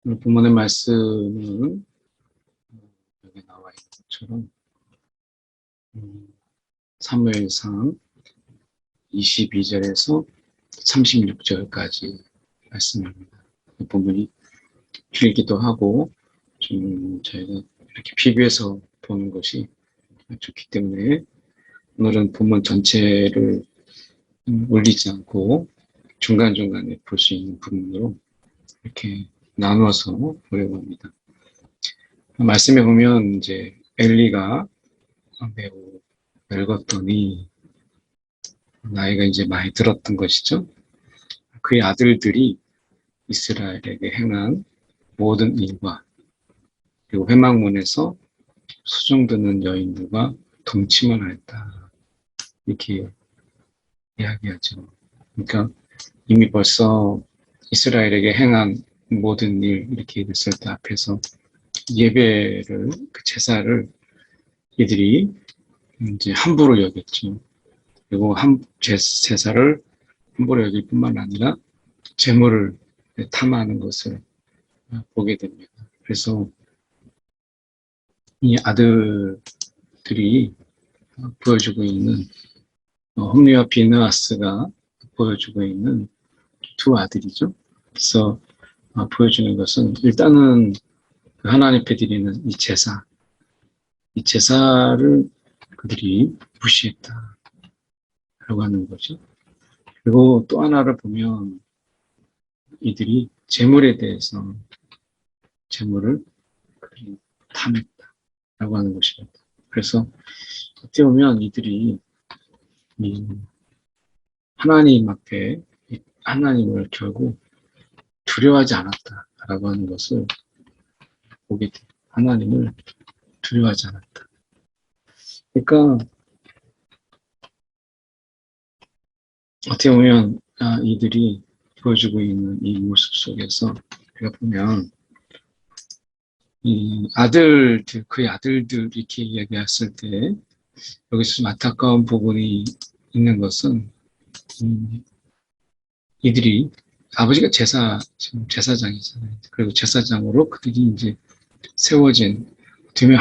오늘 본문의 말씀은 여기 나와 있는 것처럼 사무엘상 22절에서 36절까지 말씀입니다. 본문이 길기도 하고 좀 저희가 이렇게 비교해서 보는 것이 좋기 때문에 오늘은 본문 전체를 올리지 않고 중간중간에 볼 수 있는 부분으로 이렇게 나누어서 보려고 합니다. 말씀해 보면 이제 엘리가 매우 늙었더니 나이가 이제 많이 들었던 것이죠. 그의 아들들이 이스라엘에게 행한 모든 일과 그리고 회막문에서 수종드는 여인들과 동침을 하였다. 이렇게 이야기하죠. 그러니까 이미 벌써 이스라엘에게 행한 모든 일 이렇게 됐을 때 앞에서 예배를 그 제사를 이들이 이제 함부로 여겼죠. 그리고 제사를 함부로 여길 뿐만 아니라 재물을 탐하는 것을 보게 됩니다. 그래서 이 아들들이 보여주고 있는 홈리와 비느하스가 보여주고 있는 두 아들이죠. 그래서 보여주는 것은 일단은 하나님 앞에 드리는 이 제사를 그들이 무시했다라고 하는 거죠. 그리고 또 하나를 보면 이들이 재물에 대해서 재물을 그들이 탐했다라고 하는 것입니다. 그래서 어떻게 보면 이들이 하나님 앞에 하나님을 결국 두려워하지 않았다라고 하는 것을 보게 돼요. 하나님을 두려워하지 않았다. 그러니까 어떻게 보면 이들이 보여주고 있는 이 모습 속에서 우리가 보면 이 아들들, 그의 아들들 이렇게 이야기했을 때 여기서 좀 안타까운 부분이 있는 것은 이들이 아버지가 제사장이잖아요. 그리고 제사장으로 그들이 이제 세워진 어떻게 보면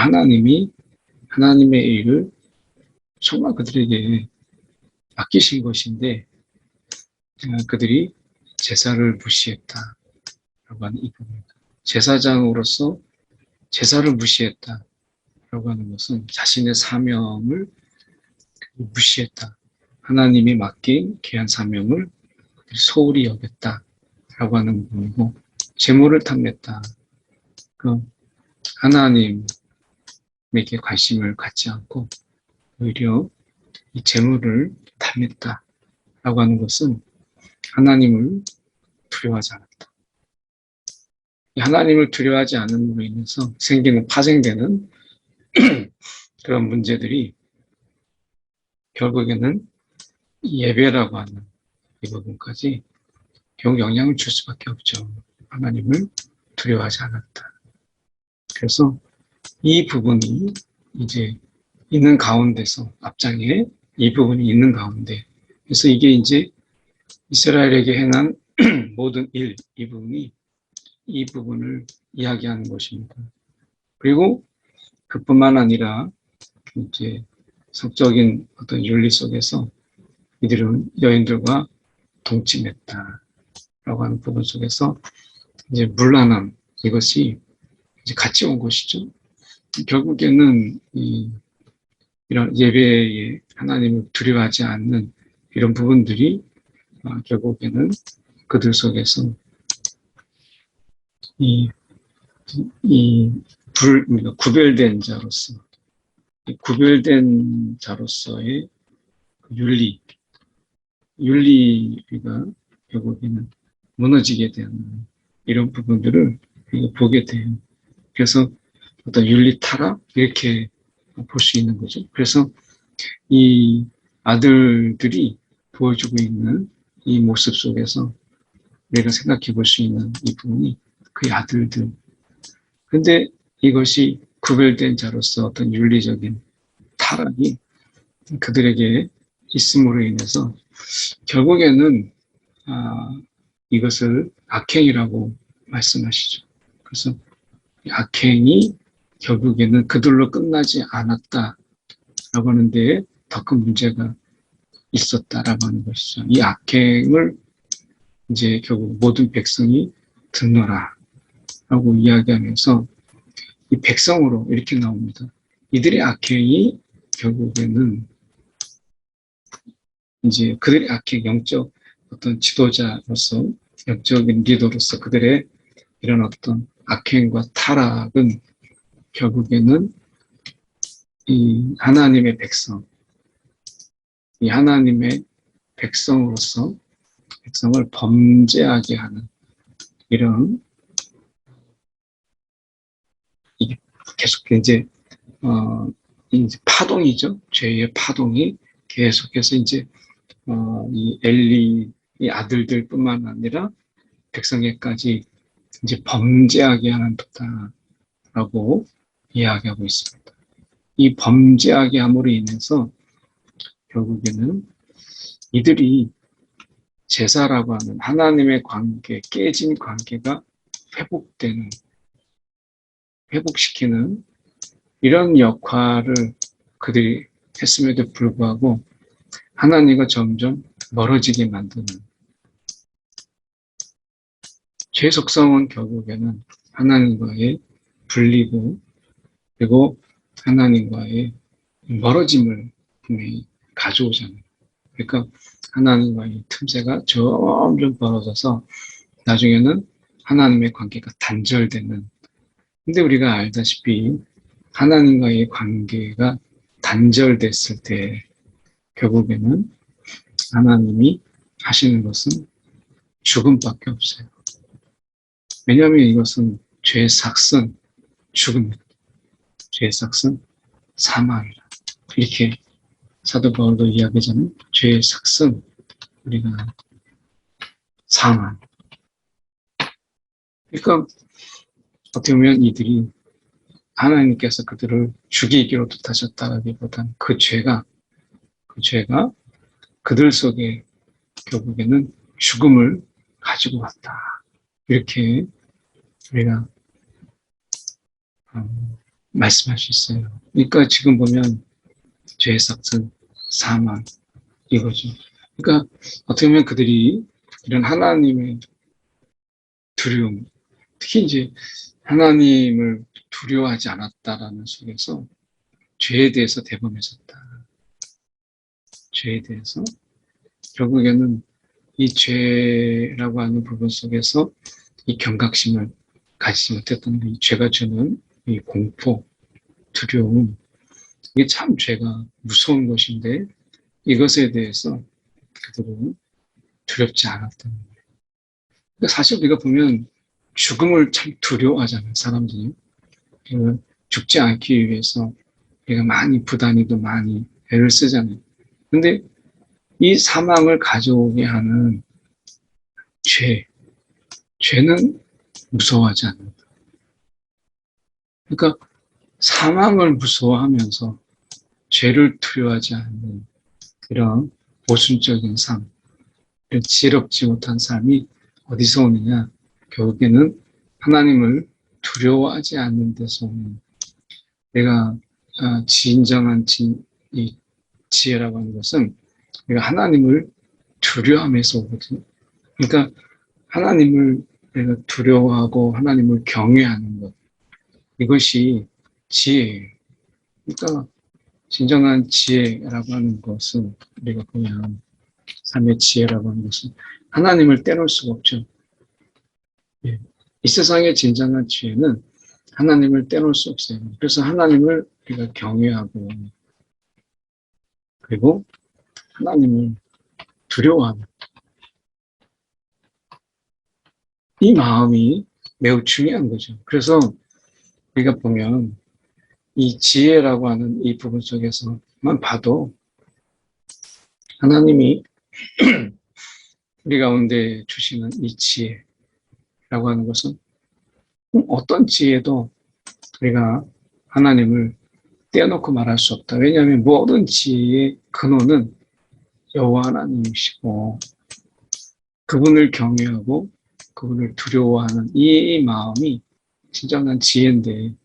하나님의 일을 정말 그들에게 맡기신 것인데 그들이 제사를 무시했다라고 하는 이 부분입니다. 제사장으로서 제사를 무시했다라고 하는 것은 자신의 사명을 무시했다. 하나님이 맡긴 귀한 사명을 소홀히 여겼다라고 하는 부분이고 재물을 탐냈다. 하나님에게 관심을 갖지 않고 오히려 이 재물을 탐냈다라고 하는 것은 하나님을 두려워하지 않았다. 하나님을 두려워하지 않음으로 인해서 파생되는 그런 문제들이 결국에는 예배라고 하는 이 부분까지 결국 영향을 줄 수밖에 없죠. 하나님을 두려워하지 않았다. 그래서 이 부분이 이제 있는 가운데서 앞장에 이 부분이 있는 가운데 그래서 이게 이제 이스라엘에게 행한 모든 일, 이 부분을 이야기하는 것입니다. 그리고 그뿐만 아니라 이제 성적인 어떤 윤리 속에서 이들은 여인들과 동침했다라고 하는 부분 속에서 이제 문란함 이것이 이제 같이 온 것이죠. 결국에는 이런 예배에 하나님을 두려워하지 않는 이런 부분들이 결국에는 그들 속에서 구별된 자로서의 윤리가 결국에는 무너지게 되는 이런 부분들을 보게 돼요. 그래서 어떤 윤리 타락 이렇게 볼 수 있는 거죠. 그래서 이 아들들이 보여주고 있는 이 모습 속에서 우리가 생각해 볼 수 있는 이 부분이 그의 아들들. 근데 이것이 구별된 자로서 어떤 윤리적인 타락이 그들에게 있음으로 인해서 결국에는 이것을 악행이라고 말씀하시죠. 그래서 악행이 결국에는 그들로 끝나지 않았다라고 하는데 더 큰 문제가 있었다라고 하는 것이죠. 이 악행을 이제 결국 모든 백성이 듣노라 라고 이야기하면서 이 백성으로 이렇게 나옵니다. 이들의 악행이 결국에는 이제 그들의 악행, 영적 어떤 지도자로서, 영적인 리더로서 그들의 이런 어떤 악행과 타락은 결국에는 이 하나님의 백성, 이 하나님의 백성으로서 백성을 범죄하게 하는 이런 이게 계속 이제 이제 파동이죠. 죄의 파동이 계속해서 이제 이 엘리 이 아들들뿐만 아니라 백성에까지 이제 범죄하게 하는 도다라고 이야기하고 있습니다. 이 범죄하게 함으로 인해서 결국에는 이들이 제사라고 하는 하나님의 관계, 깨진 관계가 회복시키는 이런 역할을 그들이 했음에도 불구하고 하나님과 점점 멀어지게 만드는 죄 속성은 결국에는 하나님과의 분리고 그리고 하나님과의 멀어짐을 분명히 가져오잖아요. 그러니까 하나님과의 틈새가 점점 벌어져서 나중에는 하나님의 관계가 단절되는. 근데 우리가 알다시피 하나님과의 관계가 단절됐을 때 결국에는 하나님이 하시는 것은 죽음밖에 없어요. 왜냐하면 이것은 죄의 삭은 죽음입니다. 죄의 삭은 사망이라. 이렇게 사도 바울도 이야기하자면 죄의 삭은 우리가 사망. 그러니까 어떻게 보면 이들이 하나님께서 그들을 죽이기로 뜻하셨다기보다는 그 죄가 그들 속에 결국에는 죽음을 가지고 왔다. 이렇게 우리가 말씀할 수 있어요. 그러니까 지금 보면 죄의 삭은 사망 이거죠. 그러니까 어떻게 보면 그들이 이런 하나님의 두려움, 특히 이제 하나님을 두려워하지 않았다라는 속에서 죄에 대해서 대범했었다. 죄에 대해서 결국에는 이 죄라고 하는 부분 속에서 이 경각심을 가지지 못했던 이 죄가 주는 이 공포, 두려움, 이게 참 죄가 무서운 것인데 이것에 대해서 그들은 두렵지 않았던 거예요. 그러니까 사실 우리가 보면 죽음을 참 두려워하잖아요, 사람들이. 죽지 않기 위해서 우리가 많이 부단히도 많이 애를 쓰잖아요. 근데 이 사망을 가져오게 하는 죄는 무서워하지 않는다. 그러니까 사망을 무서워하면서 죄를 두려워하지 않는 이런 모순적인 삶, 이런 지혜롭지 못한 삶이 어디서 오느냐? 결국에는 하나님을 두려워하지 않는 데서 오는 내가 진정한 이 지혜라고 하는 것은 내가 하나님을 두려워함에서 오거든요. 그러니까 하나님을 내가 두려워하고 하나님을 경외하는 것, 이것이 지혜예요. 그러니까 진정한 지혜라고 하는 것은 우리가 보면 삶의 지혜라고 하는 것은 하나님을 떼놓을 수가 없죠. 이 세상의 진정한 지혜는 하나님을 떼놓을 수 없어요. 그래서 하나님을 우리가 경외하고 그리고 하나님을 두려워하는 이 마음이 매우 중요한 거죠. 그래서 우리가 보면 이 지혜라고 하는 이 부분 속에서만 봐도 하나님이 우리 가운데 주시는 이 지혜라고 하는 것은 어떤 지혜도 우리가 하나님을 떼어놓고 말할 수 없다. 왜냐하면 모든 지혜의 근원은 여호와 하나님이시고 그분을 경외하고 그분을 두려워하는 이 마음이 진정한 지혜인데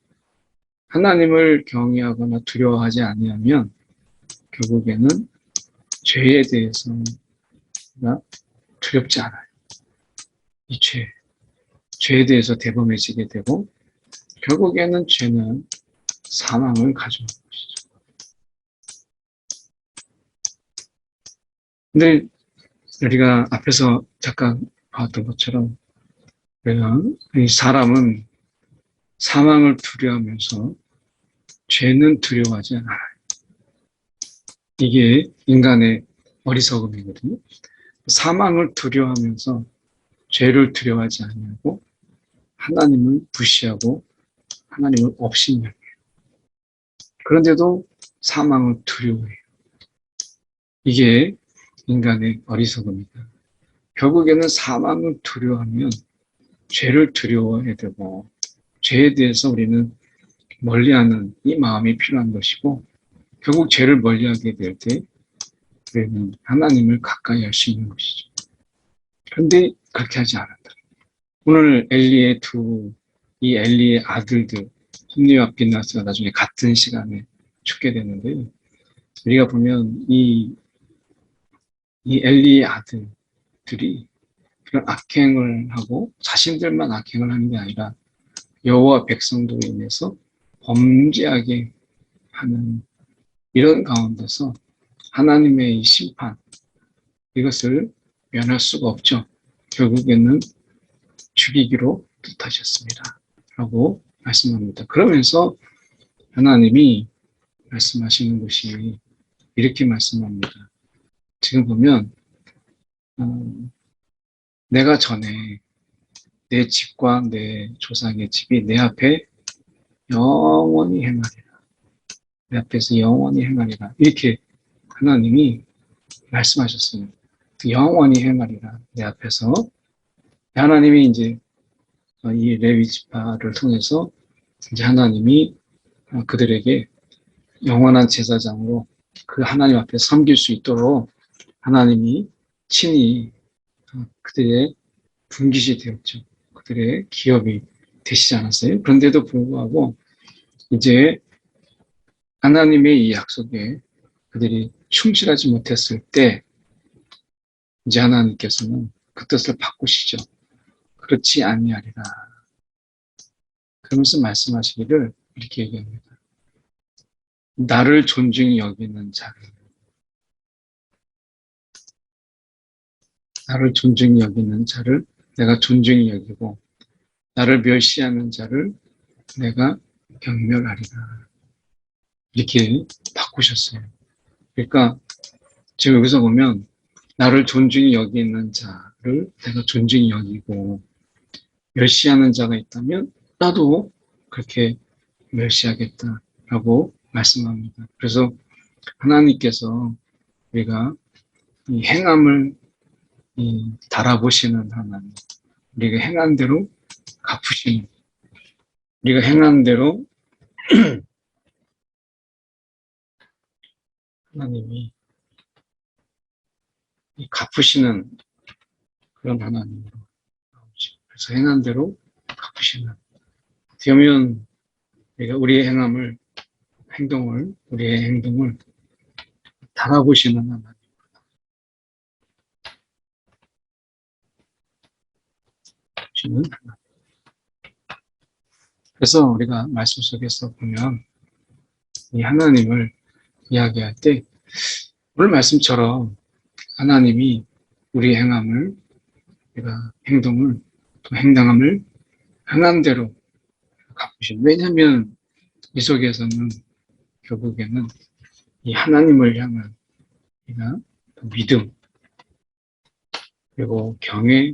하나님을 경외하거나 두려워하지 아니하면 결국에는 죄에 대해서 우리가 두렵지 않아요. 이 죄에 대해서 대범해지게 되고 결국에는 죄는 사망을 가져오는 것이죠. 근데 우리가 앞에서 잠깐 봤던 것처럼 이 사람은 사망을 두려워하면서 죄는 두려워하지 않아요. 이게 인간의 어리석음이거든요. 사망을 두려워하면서 죄를 두려워하지 않냐고 하나님을 무시하고 하나님을 업신여겨요. 그런데도 사망을 두려워해요. 이게 인간의 어리석음이다. 결국에는 사망을 두려워하면 죄를 두려워해야 되고 죄에 대해서 우리는 멀리하는 이 마음이 필요한 것이고 결국 죄를 멀리하게 될 때 우리는 하나님을 가까이 할 수 있는 것이죠. 그런데 그렇게 하지 않았다. 오늘 이 엘리의 아들들 홈리와 빈나스가 나중에 같은 시간에 죽게 되는데 우리가 보면 이 엘리의 아들들이 그런 악행을 하고 자신들만 악행을 하는 게 아니라 여호와 백성들로 인해서 범죄하게 하는 이런 가운데서 하나님의 이 심판 이것을 면할 수가 없죠. 결국에는 죽이기로 뜻하셨습니다. 라고 말씀합니다. 그러면서 하나님이 말씀하시는 것이 이렇게 말씀합니다. 지금 보면 내가 전에 내 집과 내 조상의 집이 내 앞에 영원히 행하리라. 내 앞에서 영원히 행하리라. 이렇게 하나님이 말씀하셨어요. 영원히 행하리라. 내 앞에서. 하나님이 이제 이 레위 지파를 통해서 이제 하나님이 그들에게 영원한 제사장으로 그 하나님 앞에 섬길 수 있도록 하나님이 친히 그들의 분깃이 되었죠. 그들의 기업이 되시지 않았어요. 그런데도 불구하고 이제 하나님의 이 약속에 그들이 충실하지 못했을 때 이제 하나님께서는 그 뜻을 바꾸시죠. 그렇지 아니하리라. 그러면서 말씀하시기를 이렇게 얘기합니다. 나를 존중히 여기는 자를 내가 존중히 여기고 나를 멸시하는 자를 내가 경멸하리라. 이렇게 바꾸셨어요. 그러니까 지금 여기서 보면 나를 존중히 여기는 자를 내가 존중히 여기고 멸시하는 자가 있다면 나도 그렇게 멸시하겠다라고 말씀합니다. 그래서 하나님께서 우리가 이 행함을 달아보시는 하나님, 우리가 행한 대로 갚으시는, 우리가 행한 대로 하나님이 갚으시는 그런 하나님으로 나오죠. 그래서 행한 대로 갚으시는. 어떻게 보면 우리가 우리의 행동을 달아보시는 하나님. 그래서 우리가 말씀 속에서 보면 이 하나님을 이야기할 때 오늘 말씀처럼 하나님이 우리의 우리가 행동을 행한 대로 갚으신. 왜냐하면 이 속에서는 결국에는 이 하나님을 향한 우리가 믿음 그리고 경외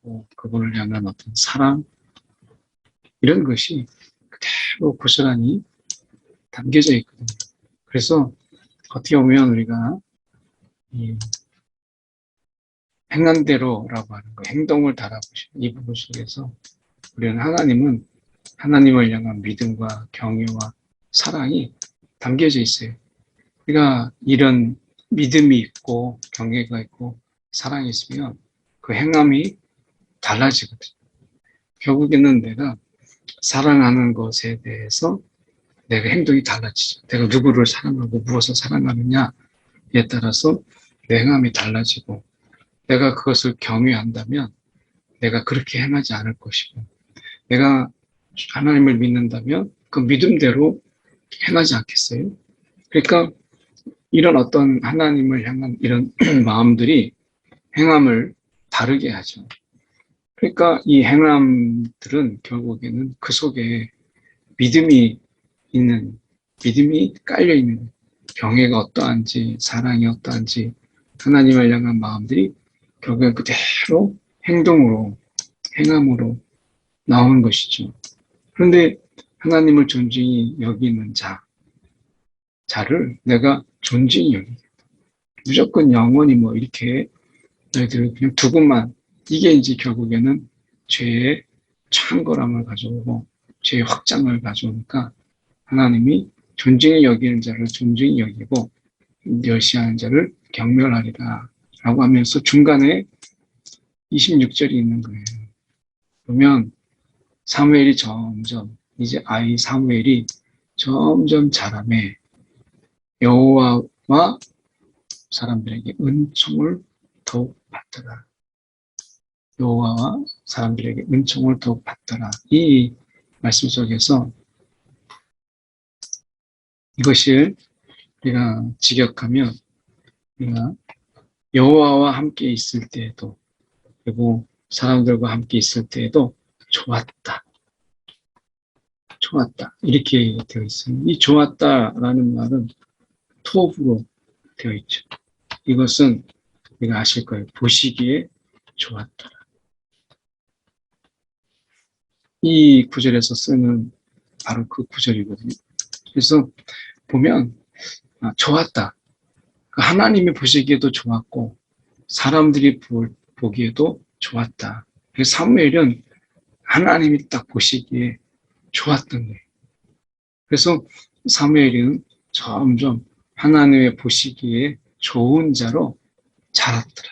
그리고 그분을 향한 어떤 사랑 이런 것이 그대로 고스란히 담겨져 있거든요. 그래서 어떻게 보면 우리가 이 행한 대로라고 하는 거, 행동을 달아보시는 이 부분 속에서 우리는 하나님을 향한 믿음과 경외와 사랑이 담겨져 있어요. 우리가 이런 믿음이 있고 경외가 있고 사랑이 있으면 그 행함이 달라지거든요. 결국에는 내가 사랑하는 것에 대해서 내가 행동이 달라지죠. 내가 누구를 사랑하고 무엇을 사랑하느냐에 따라서 내 행함이 달라지고, 내가 그것을 경외한다면 내가 그렇게 행하지 않을 것이고, 내가 하나님을 믿는다면 그 믿음대로 행하지 않겠어요? 그러니까 이런 어떤 하나님을 향한 이런 마음들이 행함을 다르게 하죠. 그러니까 이 행함들은 결국에는 그 속에 믿음이 있는, 믿음이 깔려있는, 경외가 어떠한지, 사랑이 어떠한지, 하나님을 향한 마음들이 결국엔 그대로 행동으로, 행함으로 나오는 것이죠. 그런데 하나님을 존중히 여기는 자를 내가 존중히 여기겠다. 무조건 영원히 뭐 이렇게 너희들을 그냥 두고만, 이게 이제 결국에는 죄의 창궐함을 가져오고 죄의 확장을 가져오니까 하나님이 존중히 여기는 자를 존중히 여기고 멸시하는 자를 경멸하리라 라고 하면서 중간에 26절이 있는 거예요. 그러면 사무엘이 점점, 이제 아이 사무엘이 점점 자라매 여호와와 사람들에게 은총을 더욱 받더라. 여호와와 사람들에게 은총을 더욱 받더라. 이 말씀 속에서 이것을 우리가 직역하면, 우리가 여호와와 함께 있을 때에도, 그리고 사람들과 함께 있을 때에도 좋았다. 좋았다. 이렇게 되어 있어요. 이 좋았다라는 말은 토브로 되어 있죠. 이것은 우리가 아실 거예요. 보시기에 좋았다. 이 구절에서 쓰는 바로 그 구절이거든요. 그래서 보면 좋았다. 하나님이 보시기에도 좋았고 사람들이 보기에도 좋았다. 그래서 사무엘은 하나님이 딱 보시기에 좋았던 거예요. 그래서 사무엘은 점점 하나님의 보시기에 좋은 자로 자랐더라.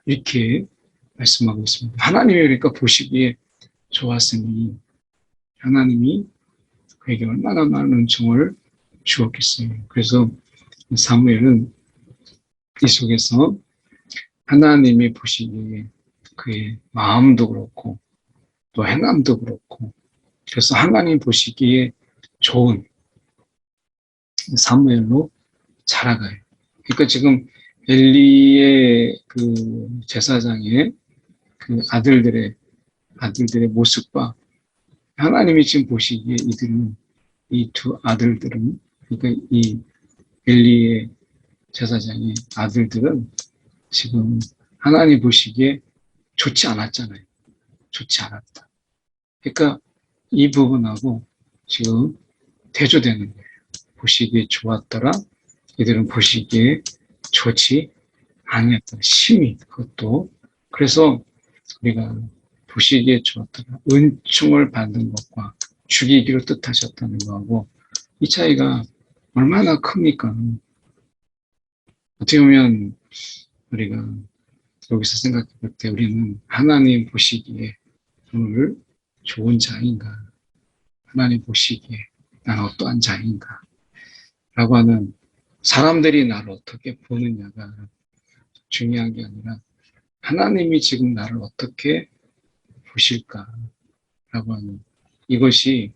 이렇게 말씀하고 있습니다. 하나님이 그러니까 보시기에 좋았으니 하나님이 그에게 얼마나 많은 은총을 주었겠어요. 그래서 사무엘은 이 속에서 하나님이 보시기에 그의 마음도 그렇고 또 행함도 그렇고, 그래서 하나님 보시기에 좋은 사무엘로 자라가요. 그러니까 지금 엘리의 그 제사장의 그 아들들의 모습과 하나님이 지금 보시기에 이 두 아들들은, 그러니까 이 엘리의 제사장의 아들들은 지금 하나님 보시기에 좋지 않았잖아요. 좋지 않았다. 그러니까 이 부분하고 지금 대조되는 거예요. 보시기에 좋았더라. 이들은 보시기에 좋지 아니었더라. 심히 그것도. 그래서 우리가 보시기에 좋았더라. 은총을 받는 것과 죽이기를 뜻하셨다는 거하고 이 차이가 얼마나 큽니까? 어떻게 보면 우리가 여기서 생각해 볼 때 우리는 하나님 보시기에 오늘 좋은 자인가? 하나님 보시기에 난 어떠한 자인가? 라고 하는, 사람들이 나를 어떻게 보느냐가 중요한 게 아니라 하나님이 지금 나를 어떻게 보실까? 라고 하는, 이것이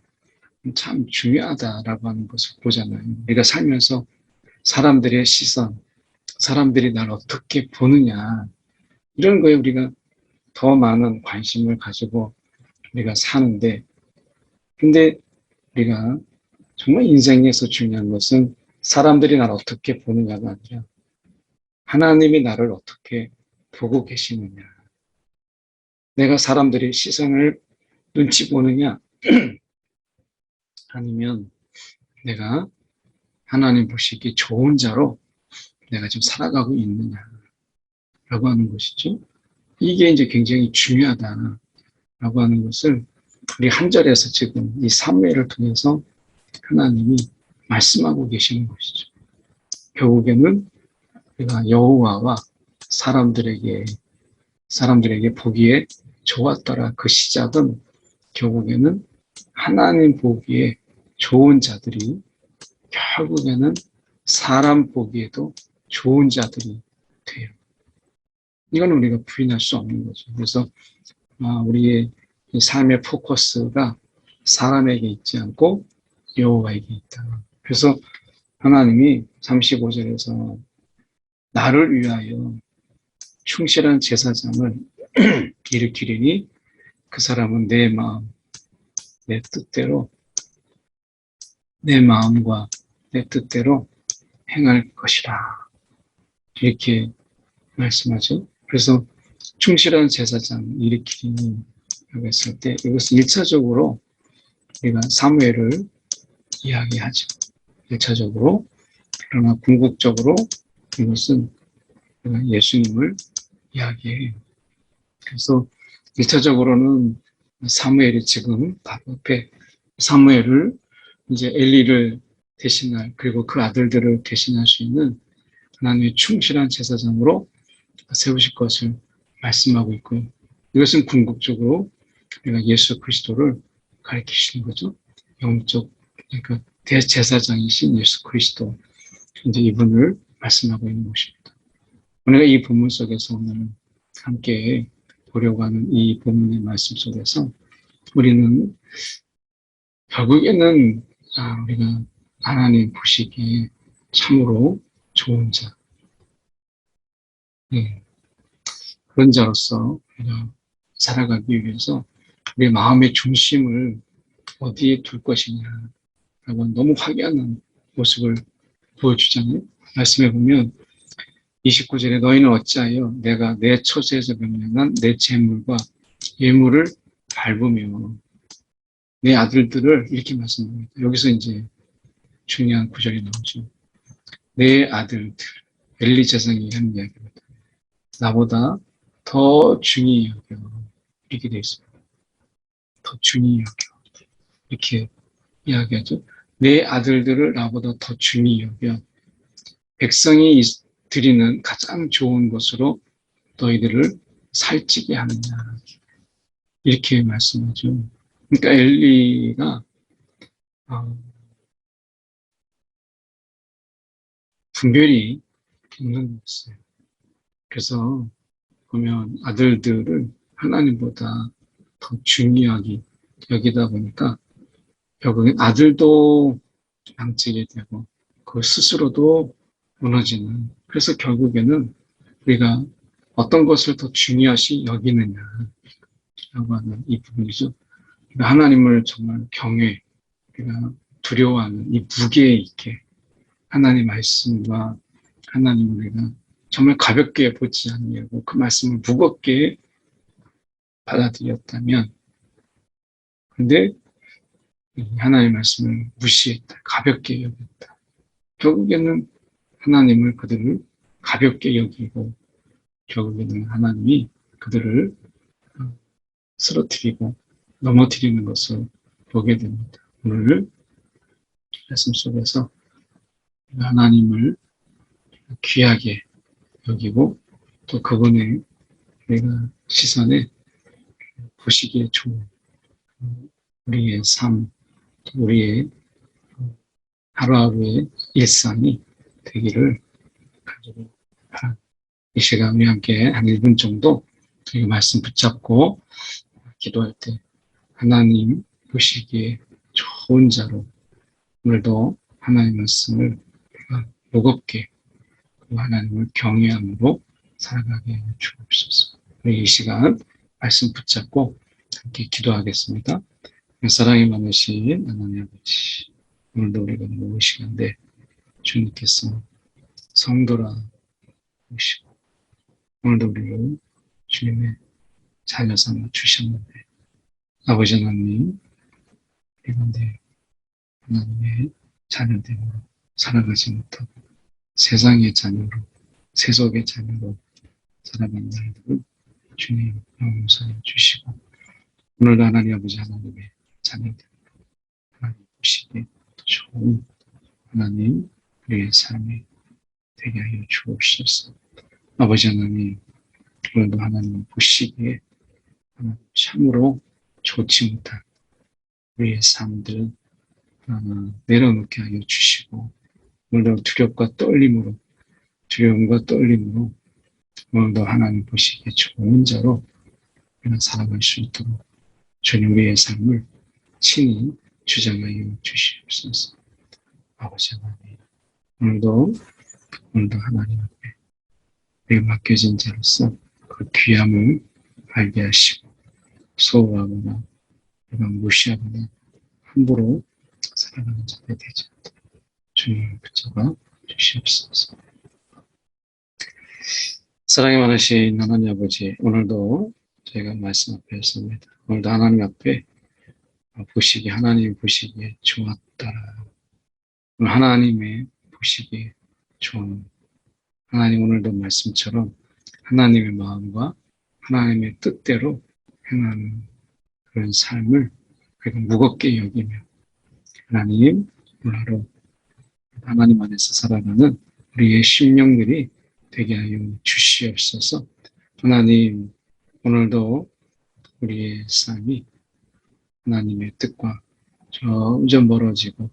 참 중요하다라고 하는 것을 보잖아요. 우리가 살면서 사람들의 시선, 사람들이 나를 어떻게 보느냐, 이런 거에 우리가 더 많은 관심을 가지고 우리가 사는데, 근데 우리가 정말 인생에서 중요한 것은 사람들이 나를 어떻게 보느냐가 아니라 하나님이 나를 어떻게 보고 계시느냐. 내가 사람들의 시선을 눈치 보느냐 아니면 내가 하나님 보시기 좋은 자로 내가 지금 살아가고 있느냐라고 하는 것이죠. 이게 이제 굉장히 중요하다라고 하는 것을 우리 한 절에서 지금 이 사무엘을 통해서 하나님이 말씀하고 계시는 것이죠. 결국에는 우리가 여호와와 사람들에게 보기에 좋았더라. 그 시작은 결국에는 하나님 보기에 좋은 자들이 결국에는 사람 보기에도 좋은 자들이 돼요. 이건 우리가 부인할 수 없는 거죠. 그래서 우리의 삶의 포커스가 사람에게 있지 않고 여호와에게 있다. 그래서 하나님이 35절에서 나를 위하여 충실한 제사장을 일으키리니 그 사람은 내 마음, 내 뜻대로, 내 마음과 내 뜻대로 행할 것이라. 이렇게 말씀하죠. 그래서 충실한 제사장 일으키리니 라고 했을 때 이것은 1차적으로 우리가 사무엘을 이야기하죠. 1차적으로. 그러나 궁극적으로 이것은 예수님을 이야기해요. 그래서 1차적으로는 사무엘이 지금 바로 앞에 사무엘을 이제 엘리를 대신할 그리고 그 아들들을 대신할 수 있는 하나님의 충실한 제사장으로 세우실 것을 말씀하고 있고요. 이것은 궁극적으로 우리가 예수 그리스도를 가리키시는 거죠. 영적 그러니까 대제사장이신 예수 그리스도 이제 이분을 말씀하고 있는 것입니다. 우리가 이 본문 속에서 오늘 함께 보려고 하는 이 본문의 말씀 속에서 우리는 결국에는 우리가 하나님 보시기에 참으로 좋은 자, 그런 자로서 우리가 살아가기 위해서 우리의 마음의 중심을 어디에 둘 것이냐라고 너무 확연한 모습을 보여주잖아요. 말씀해 보면 29절에 너희는 어찌하여 내가 내 처소에서 명령한 내 재물과 예물을 밟으며 내 아들들을 이렇게 말씀합니다. 여기서 이제 중요한 구절이 나오죠. 내 아들들, 엘리 제사장이 하는 이야기입니다. 나보다 더 중히 여겨. 이렇게 되어 있습니다. 더 중히 여겨. 이렇게 이야기하죠. 내 아들들을 나보다 더 중히 여겨. 백성이 드리는 가장 좋은 것으로 너희들을 살찌게 하느냐. 이렇게 말씀하죠. 그러니까 엘리가 분별이 없는 거였어요. 그래서 보면 아들들을 하나님보다 더 중요하게 여기다 보니까 결국엔 아들도 양치게 되고 그 스스로도 무너지는 그래서 결국에는 우리가 어떤 것을 더 중요시 여기느냐라고 하는 이 부분이죠. 그러니까 하나님을 정말 경외, 우리가 두려워하는 이 무게 있게 하나님 말씀과 하나님을 우리가 정말 가볍게 보지 아니하고 그 말씀을 무겁게 받아들였다면 근데 하나님의 말씀을 무시했다. 가볍게 여겼다. 결국에는 하나님을 그들을 가볍게 여기고 결국에는 하나님이 그들을 쓰러뜨리고 넘어뜨리는 것을 보게 됩니다. 오늘 말씀 속에서 하나님을 귀하게 여기고 또 그분의 우리가 시선에 보시기에 좋은 우리의 삶, 우리의 하루하루의 일상이 되기를 간절히 바랍니다. 이 시간 우리 함께 한 1분 정도 이 말씀 붙잡고 기도할 때 하나님 보시기에 좋은 자로 오늘도 하나님의 말씀을 무겁게 하나님을 경외함으로 살아가게 해 주옵소서. 우리 이 시간 말씀 붙잡고 함께 기도하겠습니다. 사랑이 많으신 하나님 아버지, 오늘도 우리가 모은 시간인데 주님께서 성도라 오시고 오늘도 우리를 주님의 자녀 삼아 주셨는데 아버지 하나님, 그런데 하나님의 자녀됨으로 살아가지 못하고 세상의 자녀로, 세속의 자녀로 살아가는 날들을 주님 용서해 주시고 오늘도 하나님 아버지 하나님의 자녀들 하나님 보시기에 좋은 하나님 우리의 삶이 되게 하여 주옵소서. 아버지 하나님 오늘도 하나님 보시기에 참으로 좋지 못한 우리의 삶들 내려놓게 하여 주시고 오늘도 두려움과 떨림으로 오늘도 하나님 보시기에 좋은 자로 우리가 살아갈 수 있도록 주님 우리의 삶을 친히 주장하여 주시옵소서. 아버지 하나님, 오늘도 하나님 앞에 우리가 맡겨진 자로서 그 귀함을 알게 하시고 소홀하거나 우리가 무시하거나 함부로 살아가는 자들이 되지 않도록 주님 붙잡아 주시옵소서. 사랑이 많으신 하나님 아버지, 오늘도 저희가 말씀 앞에 섭니다. 오늘도 하나님 앞에 하나님 보시기에 좋았다. 하나님의 보시기에 좋은 하나님 오늘도 말씀처럼 하나님의 마음과 하나님의 뜻대로 행하는 그런 삶을 우리가 무겁게 여기며 하나님 오늘 하루 하나님 안에서 살아가는 우리의 심령들이 되게 하여 주시옵소서. 하나님 오늘도 우리의 삶이 하나님의 뜻과 점점 멀어지고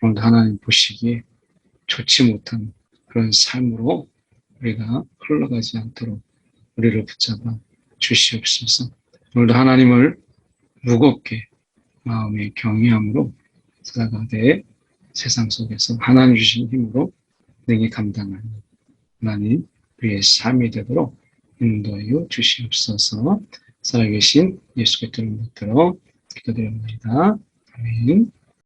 오늘도 하나님 보시기에 좋지 못한 그런 삶으로 우리가 흘러가지 않도록 우리를 붙잡아 주시옵소서. 오늘도 하나님을 무겁게 마음의 경외함으로 살아가되 세상 속에서 하나님 주신 힘으로 능히 감당하는 하나님 우리의 삶이 되도록 인도하여 주시옵소서. 살아계신 예수 그리스도를 믿들어 기도드립니다. 아멘.